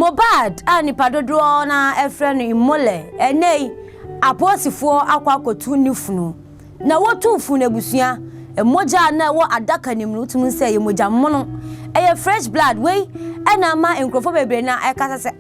Mobhad ani padodo na efre no imole enei aposifo akwa kotu nifunu na wotu funu ebusua emoja na wo adaka nimnu tumu se ye moja mono eye fresh blood we ena ma enkrofo bebre na ekasa se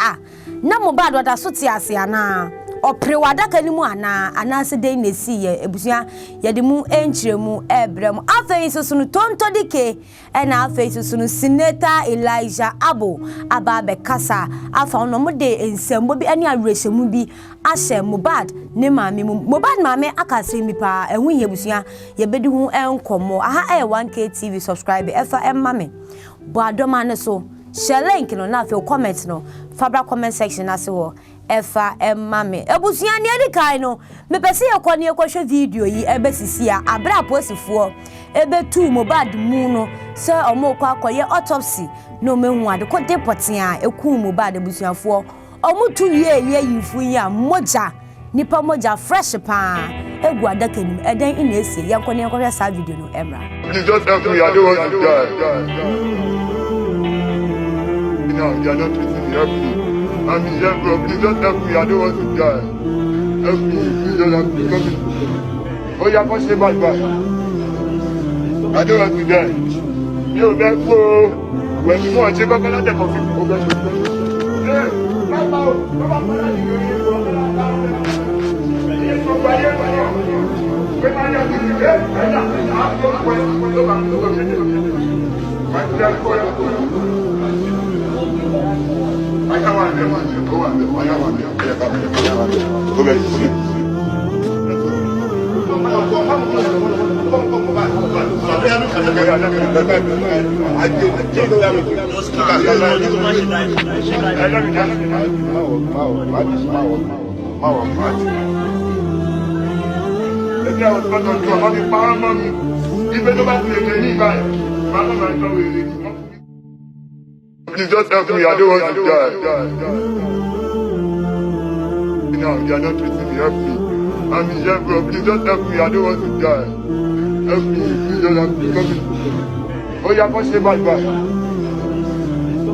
na Mobhad wada so ti ase ana opre wadaka nimu ana se dey na si ye ebusua ye de mu enchiremu ebrem afei so no Tonto Dikeh ena afei so no Senator Elijah Abo ababe kasa afa no mo de ensembo bi ene awerehemu bi ahye Mobhad ne maame mu Mobhad maame akase mi pa ehun ye ebusua ye bedi hu enkomo aha 1K TV subscribe efa emmame bo adoma ne so share link no na afei comment no fabra comment section ase wo efa emmame ebusua ne edi kai no me pese ye kwani ekwhwe video yi ebesisi a abra posifo ebetu Mobhad mu no se omo kwa akoye autopsy no mehu ade ko deporting a eku Mobhad ebusuafo omo tu ye yifu yi a moja nipa moja fresh pa egu adaka nim eden ina ese ye kwani ekwhwe sa video no emra please just help me, I don't want to die. No, you are not treating me, help me. I'm in jail, bro. Please just help me. I don't want to die. Help me. Please just help me. Come in. Oh, yeah, push me back.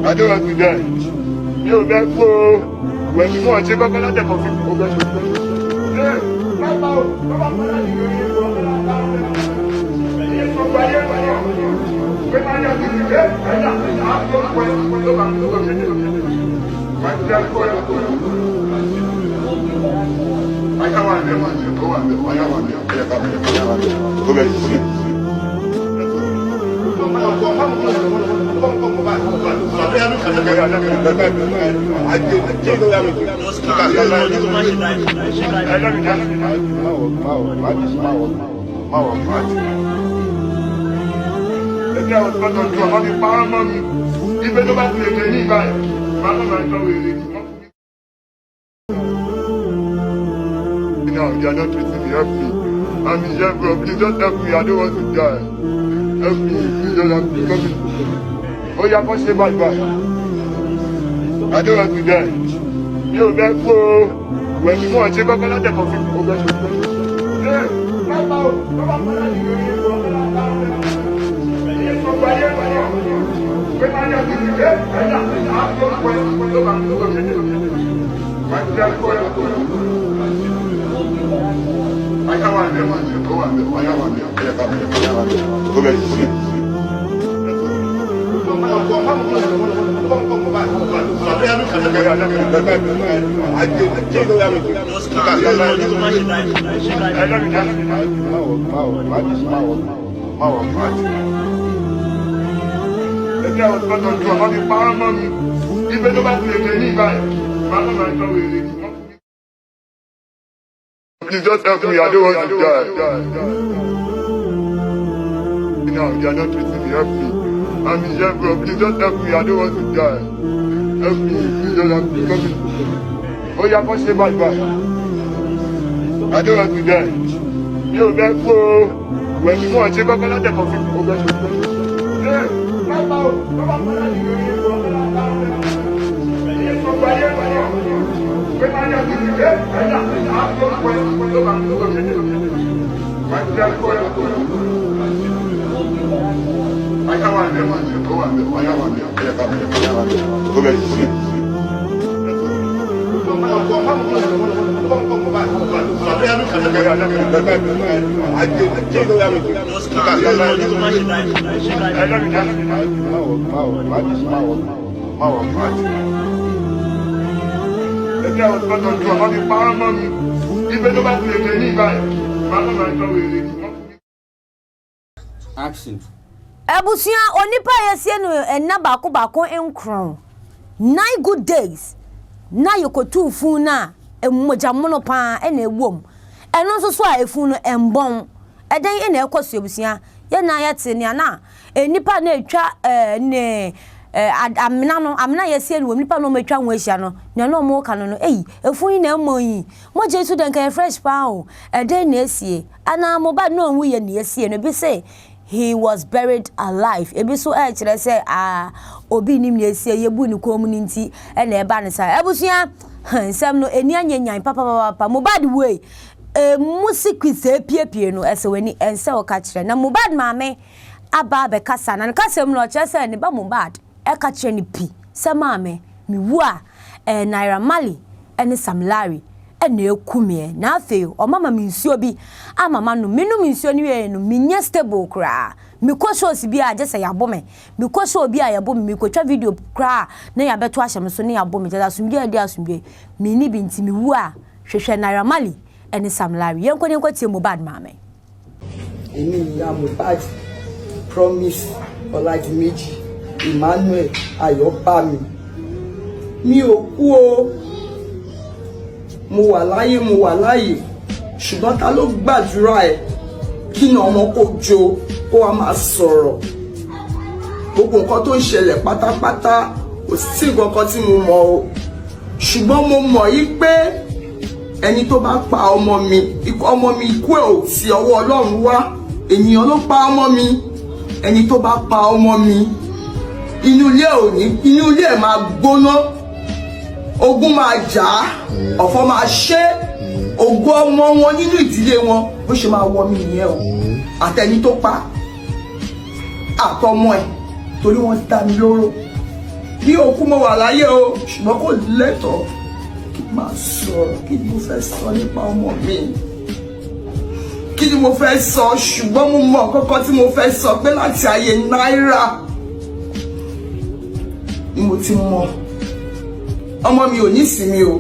I don't want to die. Yo, that's go. When you want to check up on the coffee, please just help me, I don't want to die. No, you are not treating me, help me. I'm in jail, bro. Please just help me, I don't want to die. Help me, please just help me. Come in. Oh, yeah, push me back. I don't want to die. Yo, that's go. When you want to check up on the coffee, no, you are not treating me, help me. I'm in jail, bro. Please just help me, I don't want to die. Help me, please just help me. Come in. Oh, yeah, push me back. I don't want to die. Yo, that's go. When you want to check up on the coffee, please just help me, I don't want to die. No, you are not treating me, help me. I'm in jail, bro. Please just help me, I don't want to die. Help me, please just help me. Come in. Oh, yeah, push me back. I don't want to die. Yo, that's go. When you want to check up on the coffee, Action. Ebusia onipa yesie no enna bako enkron 9 good days na yokotu fun na emmojamono pa ena ewom eno nso so a efun no embon eden ena ekoso ebusia ye na yete ne ana enipa na etwa ne amna yesie no nipa no metwa ho ahia no ne no mo ka no efun yi na emmon yi mo je su den ka fresh pa o eden na esie ana Mobhad no wu ye na esie no bi say he was buried alive. Ebi so kire say obi nim na esie yebu ni community e na eba ne sa. Ebusia nsem no eni anyanyan papa Mobhad way music se piepie no ese weni ense o ka kire na Mobhad maame aba be kasa na kasem no kire say ne ba Mobhad e ka kire ni pi se maame mi wu a Naira Marley ene Sam Larry ene ekumie na afi o mama mi nsuo bi amama no menu mi nsuo ni we no minya stable kra mi ko shows bi a je say yabo me mi ko show bi a yabo me mi ko twa video kra na ya beto ahyem so na yabo me jada sumbi adi asumbi mi ni bi nti mi wu a hwehwe Naira Marley ene Sam Larry yenko ne tie Mobhad maame emi ya Mobhad promise Olajimeji Emmanuel Ayobami mi ò kú o mo wà láyé ṣùgbọ́n ta ló gbàdúrà ẹ̀ kí na ọmọ kó jó kó wá máa sọ̀rọ̀ gbogbo nǹkan tó ń ṣẹlẹ̀ pátápátá kò sí nǹkan tí mo mọ̀ o ṣùgbọ́n mo mọ̀ yí pé ẹni tó bá pa ọmọ mi ikú ẹ̀ ò ti ọwọ́ Ọlọ́run wá ènìyàn ló pa ọmọ mi ẹni tó bá pa ọmọ mi inú ilé ẹ̀ máa gbóná ogun máa jà ọ̀fọ̀ máa ṣe ogun ọmọ wọn nínú ìdílé wọn bó ṣe máa wọ mí nìyẹn o àtẹni tó pa àtọmọ ẹ̀ torí wọ́n dá mi lóró bí òkú mo wà láyé o ṣùgbọ́n kò lẹ́tọ̀ọ́ kí n máa sọ̀rọ̀ kí ni mo fẹ́ sọ nípa ọmọ mi kí ni mo fẹ́ sọ ṣùgbọ́n mo mọ kọ́kọ́ tí mo fẹ́ sọ pé láti ayé náírà ni mo ti mọ ọmọ mi ò ní ìsinmi o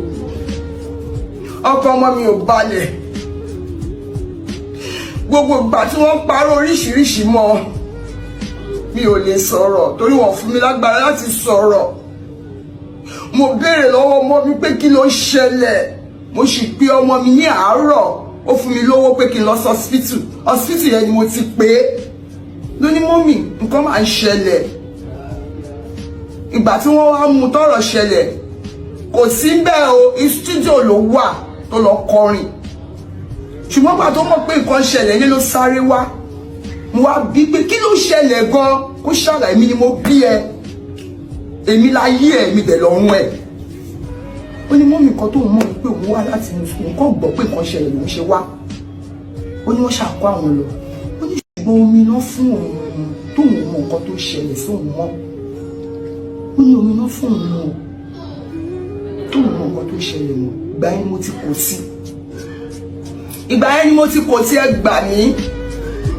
ọkọ ọmọ mi ò balẹ̀ gbogbo ìgbà tí wọ́n parọ́ oríṣiríṣi mọ́ mi ò lè sọ̀rọ̀ torí wọ́n fún mi lágbára láti sọ̀rọ̀ mo béèrè lọ́wọ́ ọmọ mi pé kí ló ṣẹlẹ̀ mo sì pè ọmọ mi ní àárọ̀ ó fún mi lówó pé kí n lọ sí hospital yẹn ni mo ti pè é lóní mọ́mì nǹkan máa ń ṣẹlẹ̀ ìgbà tí wọ́n wá mú tọ́rọ̀ ṣẹlẹ̀ kò sí bẹ́ẹ̀ o studio ló wà tó lọ kọrin ṣùgbọ́n gbà tó mọ̀ pé nǹkan ṣẹlẹ̀ ní ló sáré wá mo wá bí pé kí ló ṣẹlẹ̀ gan kó ṣàlàyé mi ni mo bí ẹ èmi láyé ẹ mi dẹ̀ lọ́rùn ẹ̀ ó ní mọ́mì kan tó mọ̀ pé òun wá láti nǹkan gbọ́ pé nǹkan ṣẹlẹ̀ lòun ṣe wá ó ní wọ́n ṣàkó àwọn lọ ó ní ṣùgbọ́n omi náà fún òun tóun mọ nǹkan tó ṣẹlẹ̀ sóun mọ́ ó ní omi náà fún òun mọ́ tóun mọ nǹkan tó ṣẹlẹ̀ mọ́ ìgbà yẹn ni mo ti kò sí ẹ gbà mí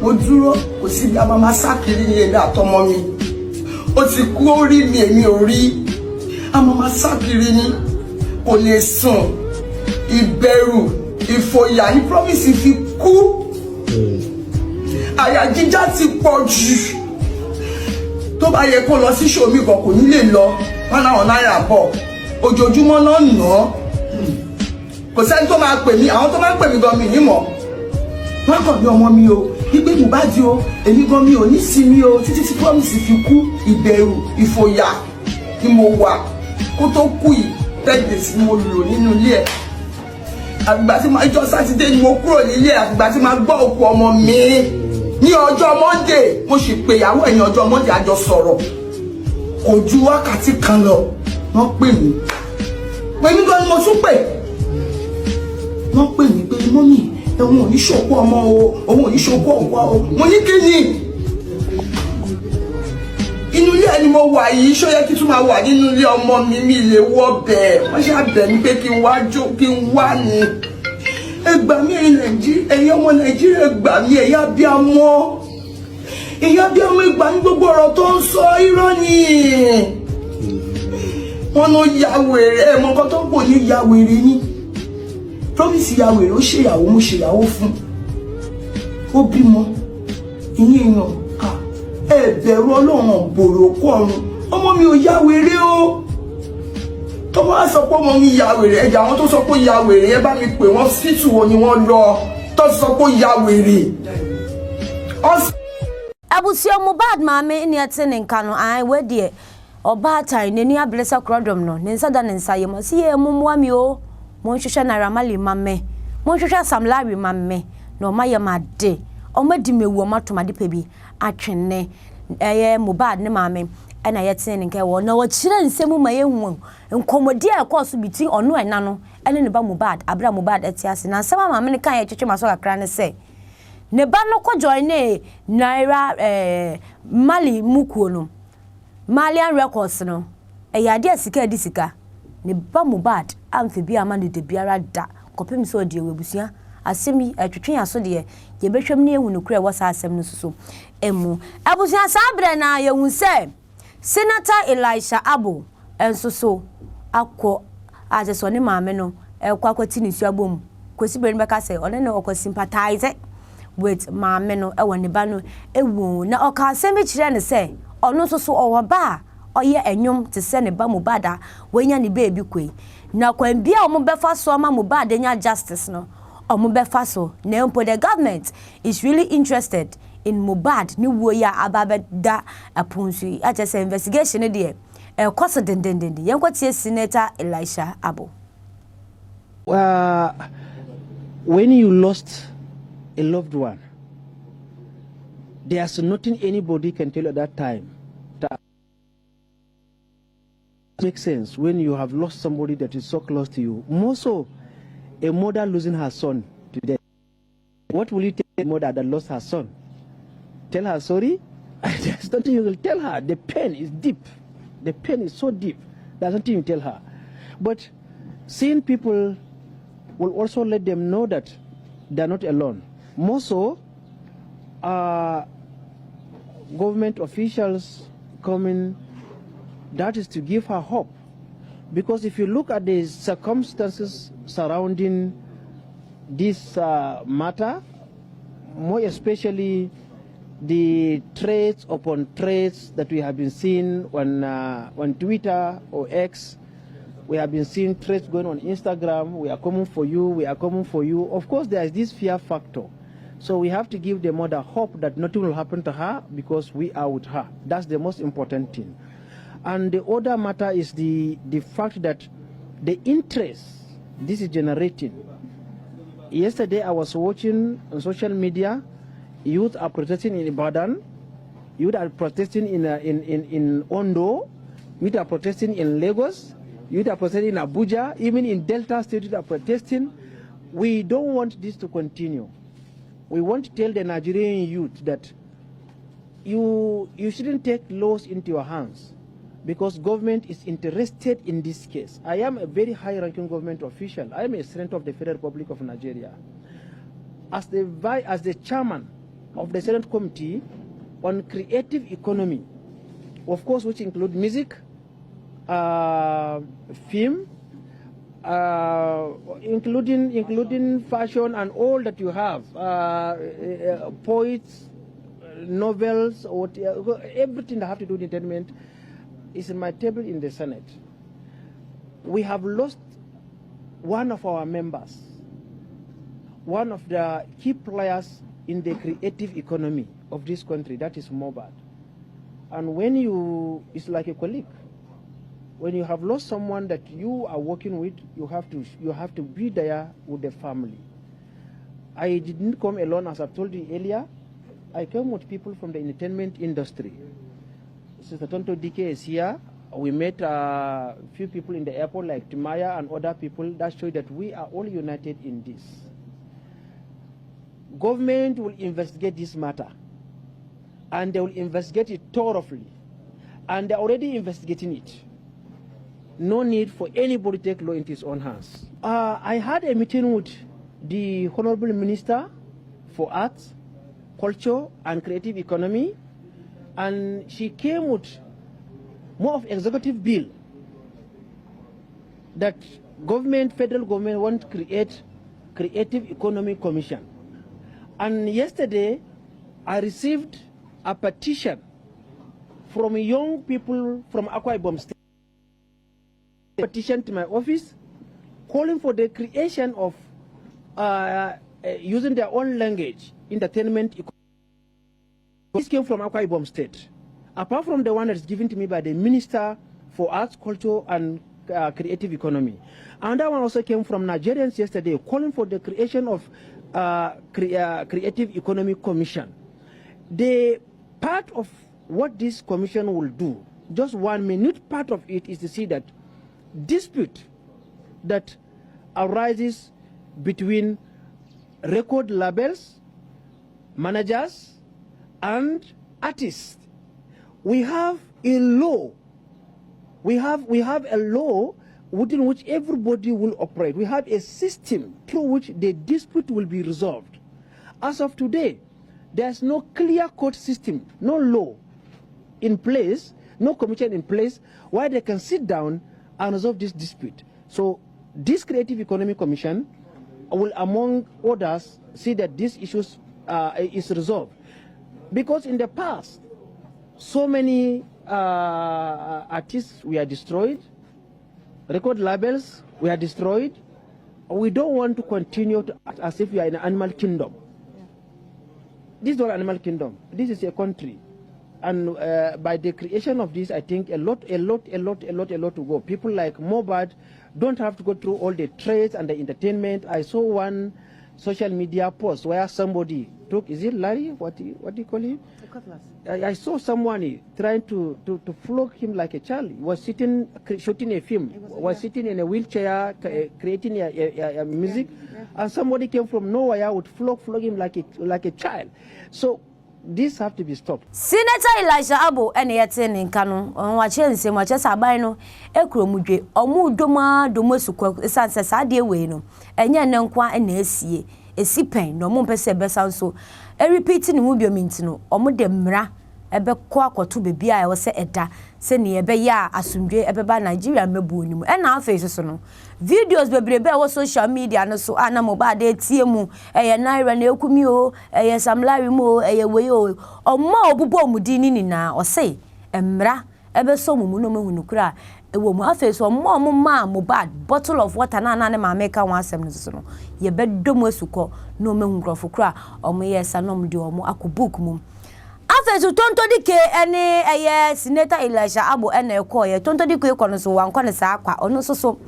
mo dúró kò sí bí a máa sákiri yẹn àtọmọ mi ó ti kú orí mi èmi ò rí a máa sákiri ni kò lè sùn ìbẹ̀rù ìfòyà ní promise fi kú àyà jíjá ti pọ̀ jù tó bá yẹ kó lọ sí ṣòmí kan kò ní lè lọ wọn náà náírà bọ̀ ojoojúmọ́ náà nà án kò sẹ́ni tó máa pè mí àwọn tó máa ń pè mí gan mi nímọ̀ wọ́n kàn ní ọmọ mi o gbígbé Mobhad o èmi gan mi ò ní sinmi o títí tí promise fi kú ìbẹ̀rù ìfòyà ni mo wà kó tó kú yìí 10 days ni mo lò nínú ilé ẹ̀ àgbà tí máa jọ sátidé ni mo kúrò nílé àgbà tí máa gbọ́ òkú ọmọ mi ní ọjọ́ Monday mo sì pè ìyàwó ẹ̀ ní ọjọ́ Monday àjọ sọ̀rọ̀ kò ju wákàtí kan lọ wọ́n pè mí gan ni mo tún pè wọ́n pè mí pé mọ́mì ẹ̀wọ̀n ò ní ṣòkú ọmọ o òun ò ní ṣòkú ọ̀pọ̀ o mo ní kí ni inú ilé ẹni mo wà yìí ṣó yẹ kí tún máa wà nínú ilé ọmọ mi mi lè wọ bẹ́ẹ̀ wọ́n ṣe àbẹ̀ mí pé kí n wá jó kí n wá ní Ẹgbà mí ẹ̀yin ọmọ Nàìjíríà ẹgbà mí ẹ̀yà bí amọ́. Ìyá bí ọmọ ìgbà ní gbogbo ọ̀rọ̀ tó ń sọ irọ́ ni. Wọ́n ló ya wèrè ẹ̀mọ́ kan tó ń pò ní ya wèrè ni. Promise ya wèrè ó ṣèyàwó mo ṣèyàwó fún. Ó bímọ. Ìyẹn èèyàn ẹ bẹ̀rù Ọlọ́run bòrò kó ọ̀run. Ọmọ mi ò ya wèrè o. Tó bá sọ pé ọmọ mi ya wèrè ẹ̀jẹ̀ àwọn tó sọ pé ya wèrè ẹ bá mi pè wọ́n fítù wo ni wọ́n lọ tó sọ pé ya wèrè. Abusio Mobhad maame ni ate ne nka no an we de oba tan ne ni ablesa krodom no ne nsa da ne nsa yem si ye mumwa mi o mo nhwehwe na ramali mamme mo nhwehwe samlari mamme no maye made o madi mewu matomade pa bi atwenne eye Mobhad ne maame na yete ne nka wo na wo kire nsemu maye hu nkomodi e course biti ono ena no ene ne ba Mobhad abra Mobhad atiase na nsema maame ne kan ye twetwe maso kakra ne se ne ba no ko join ne naira mali mukuo no malian records no yade asika di sika ne ba Mobhad amfe bia ma ne de biara da kopem so de webusia asemi atwetwen aso de ye behwem ne ehu no kura wo sa asem no so emu abusia sa bre na ye hu se Senator Elisha Abo enso so akọ ajeso ne maame no ekwa kwati ne suabom kwesi bre ne beka se one ne okọ sympathize with maame no ewo ne ba no ewu na oka asemi kire ne se ono so owo ba oye enwom te se ne ba Mobhad wenya ne baby kwei na kwan bia omo befa so ma Mobhad nya justice no omo befa so na empo the government is really interested in Mobhad ni wo ya ababeda aponsu a say investigation de e koso dendendende yenkwati Senator Elisha Abo. When you lost a loved one, there's nothing anybody can tell you at that time. That makes sense when you have lost somebody that is so close to you. More so, a mother losing her son to death. What will you tell a mother that lost her son? Tell her sorry? There's nothing you will tell her. The pain is deep. The pain is so deep. There's nothing you tell her. But seeing people will also let them know that they're not alone. More so, government officials coming, that is to give her hope. Because if you look at the circumstances surrounding this matter, more especially the threats upon threats that we have been seeing on Twitter or X, we have been seeing threats going on Instagram, we are coming for you, we are coming for you. Of course, there is this fear factor. So we have to give the mother hope that nothing will happen to her because we are with her. That's the most important thing. And the other matter is the fact that the interest this is generating. Yesterday I was watching on social media, youth are protesting in Ibadan, youth are protesting in Ondo, youth are protesting in Lagos, youth are protesting in Abuja, even in Delta State youth are protesting. We don't want this to continue. We want to tell the Nigerian youth that you shouldn't take laws into your hands because government is interested in this case. I am a very high-ranking government official. I am a senator of the Federal Republic of Nigeria. As the chairman of the Senate Committee on Creative Economy, of course, which include music, film, including fashion and all that you have, poets, novels, or everything that have to do with entertainment is in my table in the Senate. We have lost one of our members, one of the key players in the creative economy of this country, that is Mobhad. And when it's like a colleague. When you have lost someone that you are working with, you have to be there with the family. I didn't come alone, as I've told you earlier. I came with people from the entertainment industry. Sister Tonto Dikeh is here. We met a few people in the airport like Timaya and other people that show that we are all united in this. Government will investigate this matter, and they will investigate it thoroughly, and they're already investigating it. No need for anybody to take law into his own hands. I had a meeting with the Honorable Minister for Arts, Culture and Creative Economy, and she came with more of executive bill that federal government want to create Creative Economy Commission. And yesterday, I received a petition from young people from Akwa Ibom State. Petition to my office calling for the creation of using their own language entertainment. This came from Akwa Ibom State. Apart from the one that is given to me by the Minister for Arts, Culture and Creative Economy. Another one also came from Nigerians yesterday calling for the creation of Creative Economy Commission. The part of what this commission will do, just 1 minute part of it, is to see that dispute that arises between record labels, managers, and artists. We have a law. We have a law within which everybody will operate. We have a system through which the dispute will be resolved. As of today, there's no clear-cut system, no law in place, no commission in place where they can sit down and resolve this dispute. So this Creative Economy Commission will, among others, see that these issues is resolved. Because in the past, so many artists were destroyed, record labels were destroyed. We don't want to continue to act as if we are in an animal kingdom. This is not an animal kingdom. This is a country. And by the creation of this, I think a lot to go. People like Mobhad don't have to go through all the trades and the entertainment. I saw one social media post where somebody took, is it Larry? What do you call him? I saw someone trying to flog him like a child. He was sitting, shooting a film, was sitting in a wheelchair, creating a music, and somebody came from nowhere would flog him like a child. So this have to be stopped. Senator Elijah Abo ene yete ne nka no wa che nsem wa che saban no ekromudwe omu domo sukwa esanse sade we no enye ne nkwa ene asie esi pen no mo mpese besa nso e repeat ni mu biominti no omu de mra ebe ko akoto bebia e wo se eda se ne ebe ya asumdwe ebe ba Nigeria mebu onimu e na afa so no videos bebrebe wo social media no so ana Mobhad etie mu eye naira na ekumi o eye samlari mu eye we o omma obubo omudi ni na o se emra ebe so mu no mahunu kura ewo mu afa so omma omma Mobhad bottle of water na na ne ma make wan asem no so no ye bedom asuko no mahunu krofo kura omo ye sanom de omo akobuk mu afezu Tonto Dikeh ene eye Senator Elijah Abo ene ekoye Tonto Dikeh kono so wan kono sa akwa ono so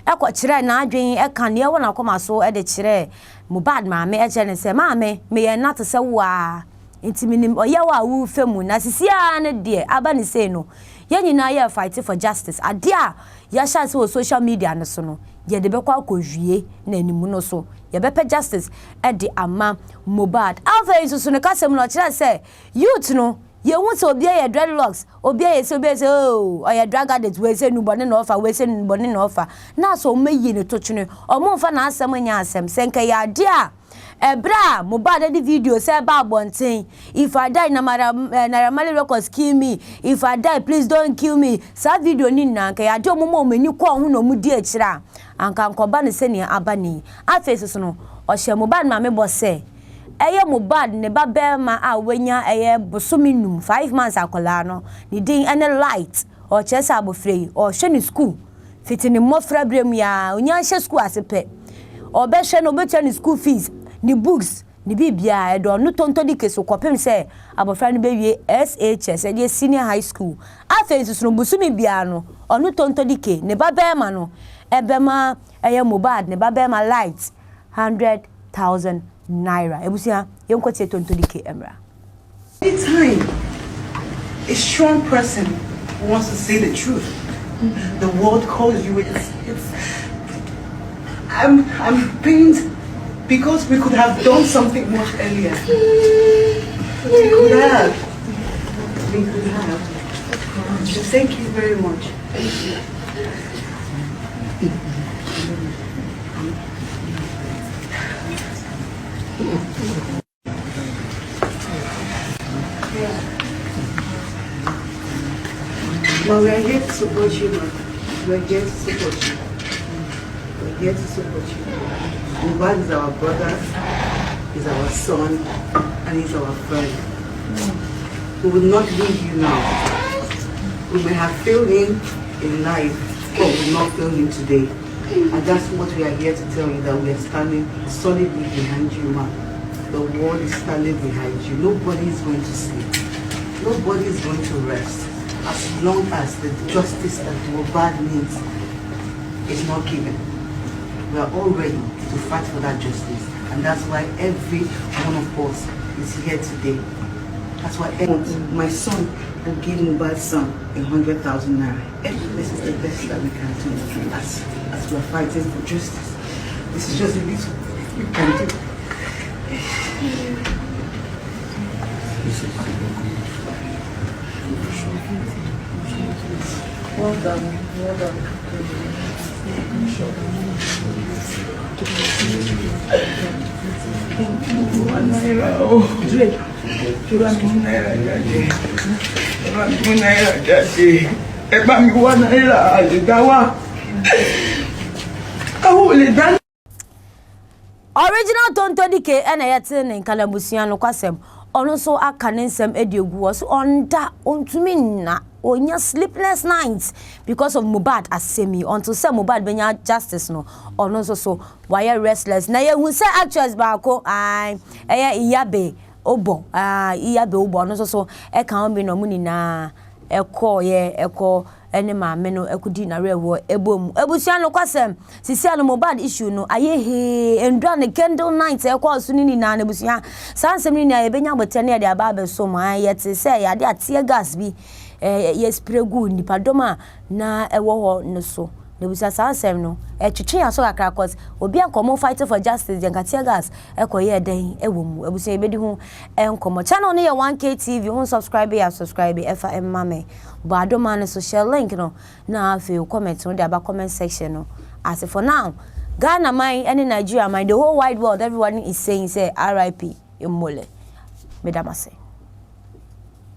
ekwa kire na adwen eka ne wona koma so e de kire Mobhad maame e kire ne se maame me ye na to se wa intiminim oye wa wu femu na sisia ne de aba ne se no ye nyina ye fight for justice ade a ya sha se social media no so no ye de bekwa akɔhwie na animu no so ye bepe justice e de ama Mobhad alfa isusu ne kasem no kire se youth no ye hu se obi ye dreadlocks obi ye se obi se oh oye drag addict we se nubone na offer we se nubone na offer na so meyi ne tochune omomfa na asem nya asem senka ya ade a ebra Mobhad the video say ba bonten if I die na mali records kill me if I die please don't kill me sa video ni na nka ya de omomo mani ko hu no mu di akira anka nkoba ne se ne abani afese so no o hye Mobhad ma me bo se eye Mobhad ne ba ma a wanya eye bosominum 5 months akola no ni din ene light o chesa abofrei o hye ni school fitini mofra brem ya onya hye school asepe o be hye no be ni school fees ni books ni bibia e do no Tonto Dikeh so kopem se abofra ni be wie SHS e senior high school afensu so no busumi bia no onu Tonto Dikeh ne ba ma no ebema eye Mobhad ne ba ma light 100,000 naira ebusia yenkotie Tonto Dikeh emra. Anytime a strong person wants to say the truth, the world calls you. I'm pained because we could have done something much earlier. We could have. So thank you very much. Thank you. Well, we are here to support you, man. We are here to support you. We are here to support you. Mobhad is our brother, he's our son, and he's our friend. We will not leave you now. We may have failed him in life, but we will not fail him today. And that's what we are here to tell you, that we are standing solidly behind you, man. The world is standing behind you. Nobody is going to sleep. Nobody is going to rest. As long as the justice that Mobhad needs is not given. We are all ready to fight for that justice. And that's why every one of us is here today. That's why my son will give Mobhad's son 100,000 naira. This is the best that we can do as we are fighting for justice. This is just a little we can do. Well done, well done. Original Tonto Dikeh ena yete ne nkalamusua no kwasem ono so aka ne nsem ediegu so onda ontumi na onya sleepless nights because of Mobhad asemi until say Mobhad benya justice no ono so why restless na ye hu say actress baako iyabe obo iyabe obo ono so e kan bi no mu ni na eko ene maame no ekudi na rewo ebom ebusua no kwasem sisia no Mobhad issue no ayehe endra ne candle night ekọ so ni na ebusua sansem ni na ebenya botene ya de aba so ma yete say ya de atie gas bi yes pregu nipadoma na ewo ho no so ebusua sansem no twetwe aso kakra cause obi ankomo fight for justice de atie gas ekoye den ewom ebusua ebedi hu enkomo channel no ye 1K TV hu subscribe ya subscribe FM mame but don't man social link no na feel comment on the about comment section no as for now Ghana mine and Nigeria mine the whole wide world everyone is saying say RIP Imole Medamase.